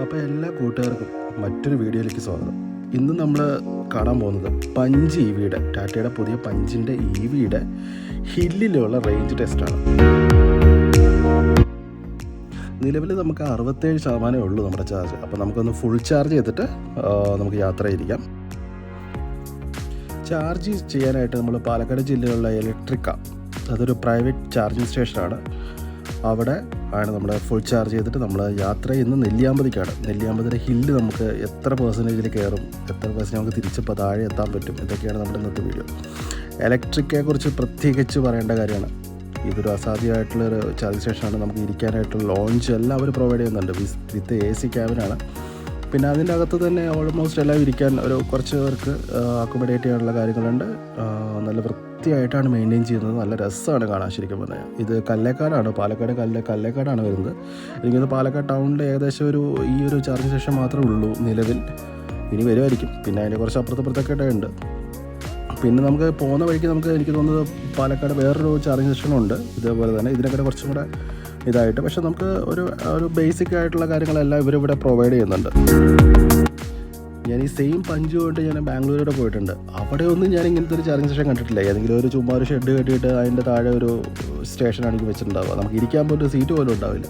അപ്പോൾ എല്ലാ കൂട്ടുകാർക്കും മറ്റൊരു വീഡിയോയിലേക്ക് സ്വാഗതം. ഇന്ന് നമ്മൾ കാണാൻ പോകുന്നത് പഞ്ച് EVയുടെ ടാറ്റയുടെ പുതിയ പഞ്ചിൻ്റെ EVയുടെ ഹില്ലിലുള്ള റേഞ്ച് ടെസ്റ്റാണ്. നിലവിൽ നമുക്ക് 67% ഉള്ളൂ നമ്മുടെ ചാർജ്. അപ്പോൾ നമുക്കൊന്ന് ഫുൾ ചാർജ് ചെയ്തിട്ട് നമുക്ക് യാത്ര ചെയ്തിരിക്കാം. ചാർജ് ചെയ്യാനായിട്ട് നമ്മൾ പാലക്കാട് ജില്ലയിലുള്ള ഇലക്ട്രിക്ക, അതൊരു പ്രൈവറ്റ് ചാർജിങ് സ്റ്റേഷനാണ്. അവിടെ ആണ് നമ്മൾ ഫുൾ ചാർജ് ചെയ്തിട്ട് നമ്മൾ യാത്ര ചെയ്യുന്നത് നെല്ലിയാമ്പതിക്കാണ്. നെല്ലിയാമ്പതിയുടെ ഹില്ല് നമുക്ക് എത്ര പെർസെൻറ്റേജിൽ കയറും, എത്ര പെർസെൻറ്റ് നമുക്ക് തിരിച്ചിപ്പോൾ താഴെ എത്താൻ പറ്റും, ഇതൊക്കെയാണ് നമ്മുടെ ഇന്നത്തെ വീഡിയോ. ഇലക്ട്രിക്കയെക്കുറിച്ച് പ്രത്യേകിച്ച് പറയേണ്ട കാര്യമാണ്. ഇതൊരു അസാധ്യമായിട്ടുള്ളൊരു ചാർജിങ് സ്റ്റേഷനാണ്. നമുക്ക് ഇരിക്കാനായിട്ടുള്ള ലോഞ്ച് എല്ലാം അവർ പ്രൊവൈഡ് ചെയ്യുന്നുണ്ട്. വിത്ത് AC ക്യാബിനാണ്. പിന്നെ അതിൻ്റെ അകത്ത് തന്നെ ഓൾമോസ്റ്റ് എല്ലാം ഇരിക്കാൻ ഒരു കുറച്ച് പേർക്ക് അക്കോമഡേറ്റ് ചെയ്യാനുള്ള കാര്യങ്ങളുണ്ട്. നല്ല വൃത്തിയായിട്ടാണ് മെയിൻറ്റെയിൻ ചെയ്യുന്നത്. നല്ല രസമാണ് കാണാൻ ശരിക്കും പറഞ്ഞാൽ. ഇത് കല്ലേക്കാടാണ്, പാലക്കാട് കല്ലേക്കാടാണ് വരുന്നത്. എനിക്കത് പാലക്കാട് ടൗണിൽ ഏകദേശം ഈ ഒരു ചാർജിങ് സ്റ്റേഷൻ മാത്രമേ ഉള്ളൂ നിലവിൽ. ഇനി വരുമായിരിക്കും. പിന്നെ അതിൻ്റെ കുറച്ച് അപ്പുറത്തൊക്കെ ഉണ്ട്. പിന്നെ നമുക്ക് പോകുന്ന വഴിക്ക് എനിക്ക് തോന്നുന്നത് പാലക്കാട് വേറൊരു ചാർജിങ് സ്റ്റേഷനുണ്ട് ഇതേപോലെ തന്നെ. ഇതിനൊക്കെ കുറച്ചും കൂടെ ഇതായിട്ട്, പക്ഷേ നമുക്ക് ഒരു ബേസിക് ആയിട്ടുള്ള കാര്യങ്ങളെല്ലാം ഇവരിവിടെ പ്രൊവൈഡ് ചെയ്യുന്നുണ്ട്. ഞാൻ ഈ സെയിം പഞ്ച് കൊണ്ട് ഞാൻ ബാംഗ്ലൂരിലൂടെ പോയിട്ടുണ്ട്. അവിടെ ഒന്നും ഞാൻ ഇങ്ങനത്തെ ഒരു ചാർജിങ് സ്റ്റേഷൻ കണ്ടിട്ടില്ല. ഏതെങ്കിലും ഒരു ചുമ്മാ ഒരു ഷെഡ് കെട്ടിയിട്ട് അതിൻ്റെ താഴെ ഒരു സ്റ്റേഷനാണെങ്കിൽ വെച്ചിട്ടുണ്ടാവുക. നമുക്ക് ഇരിക്കാൻ പോലും ഒരു സീറ്റ് പോലും ഉണ്ടാവില്ല.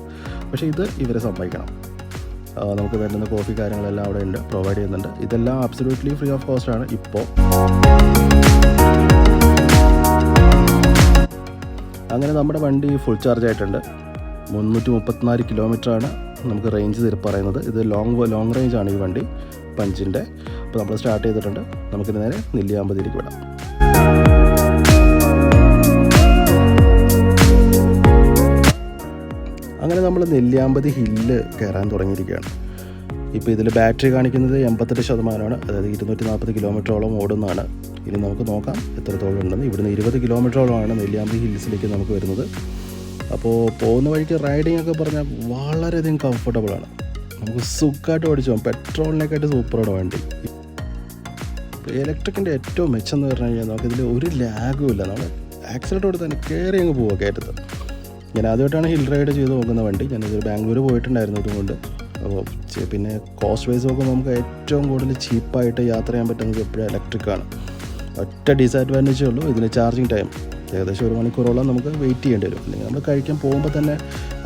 പക്ഷേ ഇത് ഇവരെ സമ്മതിക്കണം. നമുക്ക് വേണ്ടുന്ന കോഫി കാര്യങ്ങളെല്ലാം അവിടെ ഉണ്ട്, പ്രൊവൈഡ് ചെയ്യുന്നുണ്ട്. ഇതെല്ലാം അബ്സല്യൂട്ട്ലി ഫ്രീ ഓഫ് കോസ്റ്റ് ആണ് ഇപ്പോൾ. അങ്ങനെ നമ്മുടെ വണ്ടി ഫുൾ ചാർജ് ആയിട്ടുണ്ട്. 334 കിലോമീറ്ററാണ് നമുക്ക് റേഞ്ച് പറയുന്നത്. ഇത് ലോങ് റേഞ്ച് ആണ് ഈ വണ്ടി പഞ്ചിൻ്റെ. അപ്പോൾ നമ്മൾ സ്റ്റാർട്ട് ചെയ്തിട്ടുണ്ട്. നമുക്കിത് നേരെ നെല്ലിയാമ്പതിയിലേക്ക് വിടാം. അങ്ങനെ നമ്മൾ നെല്ലിയാമ്പതി ഹില്ല് കയറാൻ തുടങ്ങിയിരിക്കുകയാണ്. ഇപ്പോൾ ഇതിൽ ബാറ്ററി കാണിക്കുന്നത് 88%, അതായത് 240 കിലോമീറ്ററോളം ഓടുന്നതാണ്. ഇനി നമുക്ക് നോക്കാം എത്രത്തോളം ഉണ്ടെന്ന്. ഇവിടുന്ന് 20 കിലോമീറ്ററോളമാണ് നെല്ലിയാമ്പതി ഹിൽസിലേക്ക് നമുക്ക് വരുന്നത്. അപ്പോൾ പോകുന്ന വഴിക്ക് റൈഡിംഗ് ഒക്കെ പറഞ്ഞാൽ വളരെയധികം കംഫർട്ടബിളാണ്. നമുക്ക് സുഖമായിട്ട് ഓടിച്ചു പോകാം. പെട്രോളിനെക്കായിട്ട് സൂപ്പറാണ് വണ്ടി. ഇലക്ട്രിക്കിൻ്റെ ഏറ്റവും മെച്ചം എന്ന് പറഞ്ഞു കഴിഞ്ഞാൽ നമുക്കിതിൽ ഒരു ലാഗും ഇല്ല. നമ്മൾ ആക്സിലേറ്റർ കൊടുത്ത് തന്നെ കയറി അങ്ങ് പോവുക കയറ്റത്ത്. ഞാൻ ആദ്യമായിട്ടാണ് ഹിൽ റൈഡ് ചെയ്ത് നോക്കുന്ന വണ്ടി. ഞാനിത് ബാംഗ്ലൂർ പോയിട്ടുണ്ടായിരുന്നു ഇതുകൊണ്ട്. അപ്പോൾ പിന്നെ കോസ്റ്റ് വൈസ് നോക്കുമ്പോൾ നമുക്ക് ഏറ്റവും കൂടുതൽ ചീപ്പായിട്ട് യാത്ര ചെയ്യാൻ പറ്റുന്നത് എപ്പോഴും ഇലക്ട്രിക്കാണ്. ഒറ്റ ഡിസഡ്വാൻറ്റേജേ ഉള്ളൂ, ഇതിന് ചാർജിങ് ടൈം. ഏകദേശം 1 മണിക്കൂറോളം നമുക്ക് വെയിറ്റ് ചെയ്യേണ്ടി വരും. അല്ലെങ്കിൽ നമ്മൾ കഴിക്കാൻ പോകുമ്പോൾ തന്നെ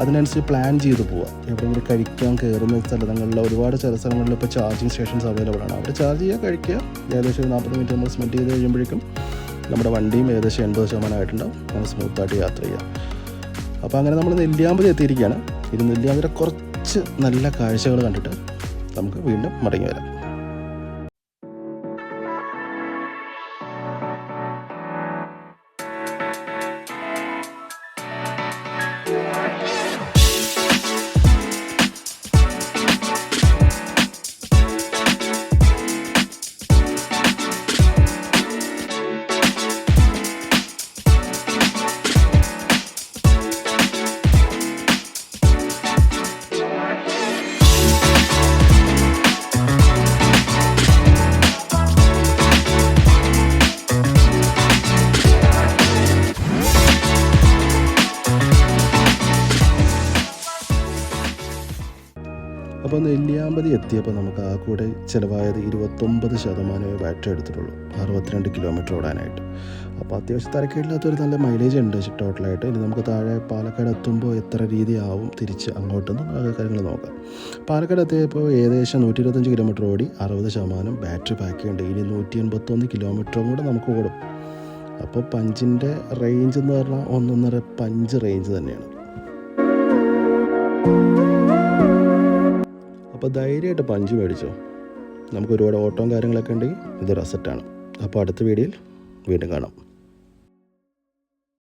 അതിനനുസരിച്ച് പ്ലാൻ ചെയ്ത് പോവുക. എവിടെയെങ്കിലും കഴിക്കാൻ കയറുന്ന സ്ഥലങ്ങളിൽ ഒരുപാട് ചില സ്ഥലങ്ങളിൽ ഇപ്പോൾ ചാർജിങ് സ്റ്റേഷൻസ് അവൈലബിൾ ആണ്. അവിടെ ചാർജ് ചെയ്യുക, കഴിക്കുക. ഏകദേശം 40 മിനിറ്റ് നമ്മൾ സ്പെൻഡ് ചെയ്ത് കഴിയുമ്പോഴേക്കും നമ്മുടെ വണ്ടിയും ഏകദേശം 80% ആയിട്ടുണ്ടാവും. നമ്മൾ സ്മൂത്തായിട്ട് യാത്ര ചെയ്യുക. അപ്പോൾ അങ്ങനെ നമ്മൾ നെല്ലിയാമ്പതി എത്തിയിരിക്കുകയാണ്. ഇത് നെല്ലിയാമ്പതിയുടെ കുറച്ച് നല്ല കാഴ്ചകൾ കണ്ടിട്ട് നമുക്ക് വീണ്ടും മടങ്ങി വരാം. അപ്പോൾ നെല്ലിയാമ്പതി എത്തിയപ്പോൾ നമുക്ക് ആ കൂടെ ചിലവായത് 29% ബാറ്ററി എടുത്തിട്ടുള്ളൂ, 62 കിലോമീറ്റർ ഓടാനായിട്ട്. അപ്പോൾ അത്യാവശ്യം തിരക്കേടില്ലാത്തൊരു നല്ല മൈലേജ് ഉണ്ട് ടോട്ടലായിട്ട്. ഇനി നമുക്ക് താഴെ പാലക്കാട് എത്തുമ്പോൾ എത്ര രീതിയാവും തിരിച്ച് അങ്ങോട്ടൊന്നും കാര്യങ്ങൾ നോക്കാം. പാലക്കാട് എത്തിയപ്പോൾ ഏകദേശം 125 കിലോമീറ്റർ ഓടി 60% ബാറ്ററി പാക്ക് ചെയ്യുന്നുണ്ട്. ഇനി 181 കിലോമീറ്ററും കൂടെ നമുക്ക് ഓടും. അപ്പോൾ പഞ്ചിൻ്റെ റേഞ്ച് എന്ന് പറഞ്ഞാൽ 1.5 പഞ്ച് റേഞ്ച് തന്നെയാണ്. അപ്പോൾ ധൈര്യമായിട്ട് പഞ്ച് മേടിച്ചോ. നമുക്ക് ഒരുപാട് ഓട്ടവും കാര്യങ്ങളൊക്കെ ഉണ്ടെങ്കിൽ ഇതൊരു അസറ്റാണ്. അപ്പോൾ അടുത്ത വീഡിയോയിൽ വീണ്ടും കാണാം.